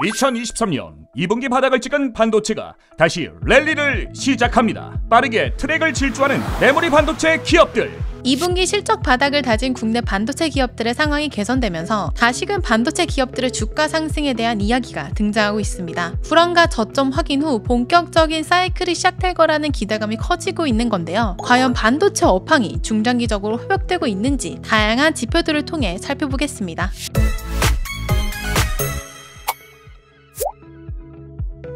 2023년 2분기 바닥을 찍은 반도체가 다시 랠리를 시작합니다. 빠르게 트랙을 질주하는 메모리 반도체 기업들. 2분기 실적 바닥을 다진 국내 반도체 기업들의 상황이 개선되면서 다시금 반도체 기업들의 주가 상승에 대한 이야기가 등장하고 있습니다. 불안과 저점 확인 후 본격적인 사이클이 시작될 거라는 기대감이 커지고 있는 건데요. 과연 반도체 업황이 중장기적으로 회복되고 있는지 다양한 지표들을 통해 살펴보겠습니다.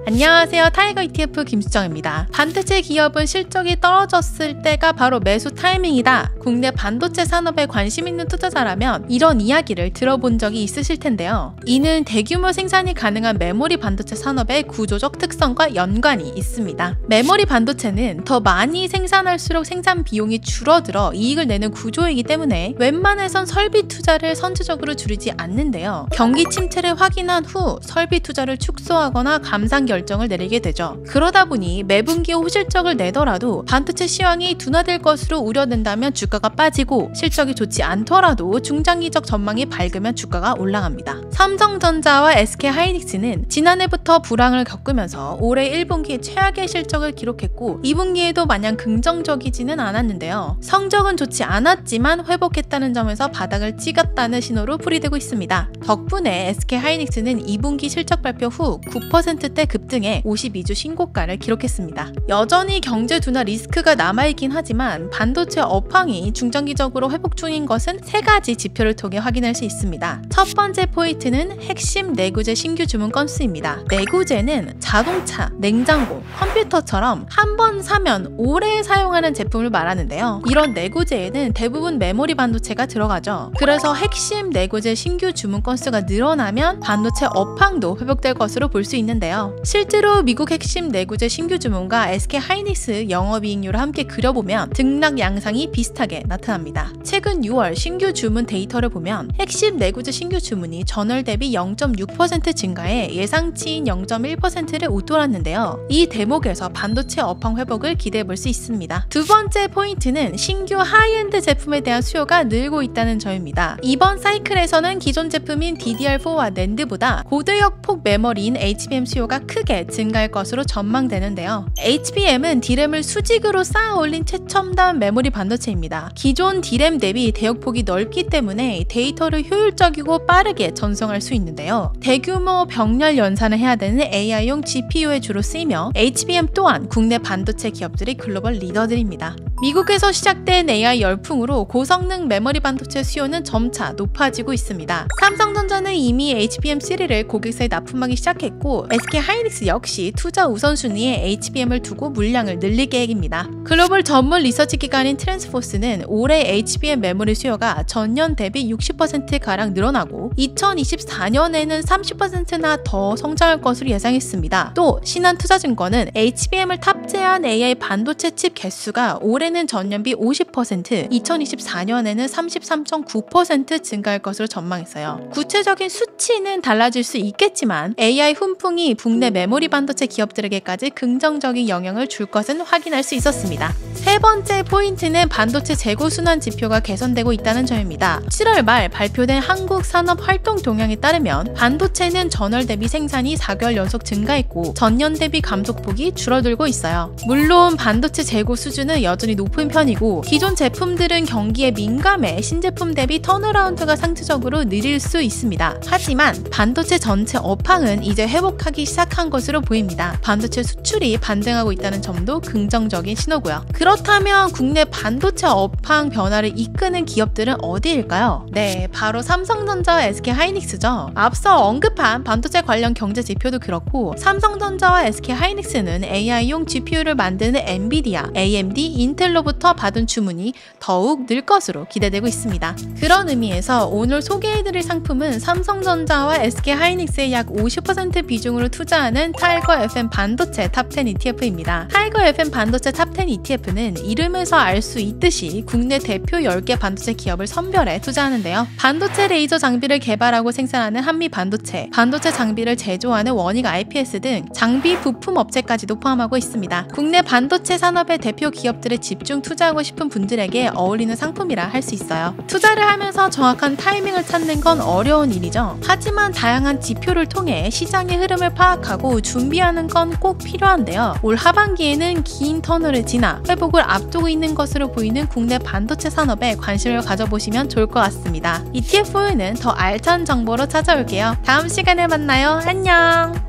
안녕하세요. 타이거 ETF 김수정입니다. 반도체 기업은 실적이 떨어졌을 때가 바로 매수 타이밍이다. 국내 반도체 산업에 관심 있는 투자자라면 이런 이야기를 들어본 적이 있으실 텐데요. 이는 대규모 생산이 가능한 메모리 반도체 산업의 구조적 특성과 연관이 있습니다. 메모리 반도체는 더 많이 생산할수록 생산 비용이 줄어들어 이익을 내는 구조이기 때문에 웬만해선 설비 투자를 선제적으로 줄이지 않는데요. 경기 침체를 확인한 후 설비 투자를 축소하거나 감산 결정을 내리게 되죠. 그러다 보니 매분기 호실적을 내더라도 반도체 시황이 둔화될 것으로 우려된다면 주가가 빠지고, 실적이 좋지 않더라도 중장기적 전망이 밝으면 주가가 올라갑니다. 삼성전자와 SK하이닉스는 지난해부터 불황을 겪으면서 올해 1분기에 최악의 실적을 기록했고 2분기에도 마냥 긍정적이지는 않았는데요. 성적은 좋지 않았지만 회복했다는 점에서 바닥을 찍었다는 신호로 풀이되고 있습니다. 덕분에 SK하이닉스는 2분기 실적 발표 후 9%대 급등해 52주 신고가를 기록했습니다. 여전히 경제 둔화 리스크가 남아있긴 하지만 반도체 업황이 중장기적으로 회복 중인 것은 세 가지 지표를 통해 확인할 수 있습니다. 첫 번째 포인트는 핵심 내구재 신규 주문 건수입니다. 내구재는 자동차, 냉장고, 컴퓨터처럼 한 번 사면 오래 사용하는 제품을 말하는데요. 이런 내구재에는 대부분 메모리 반도체가 들어가죠. 그래서 핵심 내구재 신규 주문 건수가 늘어나면 반도체 업황도 회복될 것으로 볼 수 있는데요. 실제로 미국 핵심 내구재 신규 주문과 SK하이닉스 영업이익률을 함께 그려보면 등락 양상이 비슷하게 나타납니다. 최근 6월 신규 주문 데이터를 보면 핵심 내구재 신규 주문이 전월 대비 0.6% 증가해 예상치인 0.1%를 웃돌았는데요. 이 대목에서 반도체 업황 회복을 기대해볼 수 있습니다. 두 번째 포인트는 신규 하이엔드 제품에 대한 수요가 늘고 있다는 점입니다. 이번 사이클에서는 기존 제품인 DDR4와 낸드보다 고대역 폭 메모리인 HBM 수요가 크게 증가할 것으로 전망되는데요. HBM은 D램을 수직으로 쌓아 올린 최첨단 메모리 반도체입니다. 기존 D램 대비 대역폭이 넓기 때문에 데이터를 효율적이고 빠르게 전송할 수 있는데요. 대규모 병렬 연산을 해야 되는 AI용 GPU에 주로 쓰이며 HBM 또한 국내 반도체 기업들이 글로벌 리더들입니다. 미국에서 시작된 AI 열풍으로 고성능 메모리 반도체 수요는 점차 높아지고 있습니다. 삼성전자는 이미 HBM3를 고객사에 납품하기 시작했고 SK하이닉스 역시 투자 우선순위에 HBM을 두고 물량을 늘릴 계획입니다. 글로벌 전문 리서치 기관인 트랜스포스는 올해 HBM 메모리 수요가 전년 대비 60%가량 늘어나고 2024년에는 30%나 더 성장할 것으로 예상했습니다. 또 신한투자증권은 HBM을 탑재한 AI 반도체 칩 개수가 올해는 전년비 50%, 2024년에는 33.9% 증가할 것으로 전망했어요. 구체적인 수치는 달라질 수 있겠지만 AI 훈풍이 국내 메모리 반도체 기업들에게까지 긍정적인 영향을 줄 것은 확인할 수 있었습니다. 세 번째 포인트는 반도체 재고 순환 지표가 개선되고 있다는 점입니다. 7월 말 발표된 한국산업활동 동향에 따르면 반도체는 전월 대비 생산이 4개월 연속 증가했고 전년 대비 감소폭이 줄어들고 있어요. 물론 반도체 재고 수준은 여전히 높은 편이고 기존 제품들은 경기에 민감해 신제품 대비 턴어라운드가 상대적으로 느릴 수 있습니다. 하지만 반도체 전체 업황은 이제 회복하기 시작한 것으로 보입니다. 반도체 수출이 반등하고 있다는 점도 긍정적인 신호고요. 그렇다면 국내 반도체 업황 변화를 이끄는 기업들은 어디일까요? 네, 바로 삼성전자와 SK하이닉스죠. 앞서 언급한 반도체 관련 경제 지표도 그렇고 삼성전자와 SK하이닉스는 AI용 GPU를 만드는 엔비디아, AMD, 인텔로부터 받은 주문이 더욱 늘 것으로 기대되고 있습니다. 그런 의미에서 오늘 소개해드릴 상품은 삼성전자와 SK하이닉스의 약 50% 비중으로 투자하는 타이거 FM 반도체 탑10 ETF입니다. 타이거 FM 반도체 탑10 ETF는 ETF는 이름에서 알 수 있듯이 국내 대표 10개 반도체 기업을 선별해 투자하는데요. 반도체 레이저 장비를 개발하고 생산하는 한미 반도체, 반도체 장비를 제조하는 원익 IPS 등 장비 부품 업체까지도 포함하고 있습니다. 국내 반도체 산업의 대표 기업들에 집중 투자하고 싶은 분들에게 어울리는 상품이라 할 수 있어요. 투자를 하면서 정확한 타이밍을 찾는 건 어려운 일이죠. 하지만 다양한 지표를 통해 시장의 흐름을 파악하고 준비하는 건 꼭 필요한데요. 올 하반기에는 긴 터널을 지나 회복을 앞두고 있는 것으로 보이는 국내 반도체 산업에 관심을 가져보시면 좋을 것 같습니다. ETF 후에는 더 알찬 정보로 찾아올게요. 다음 시간에 만나요. 안녕!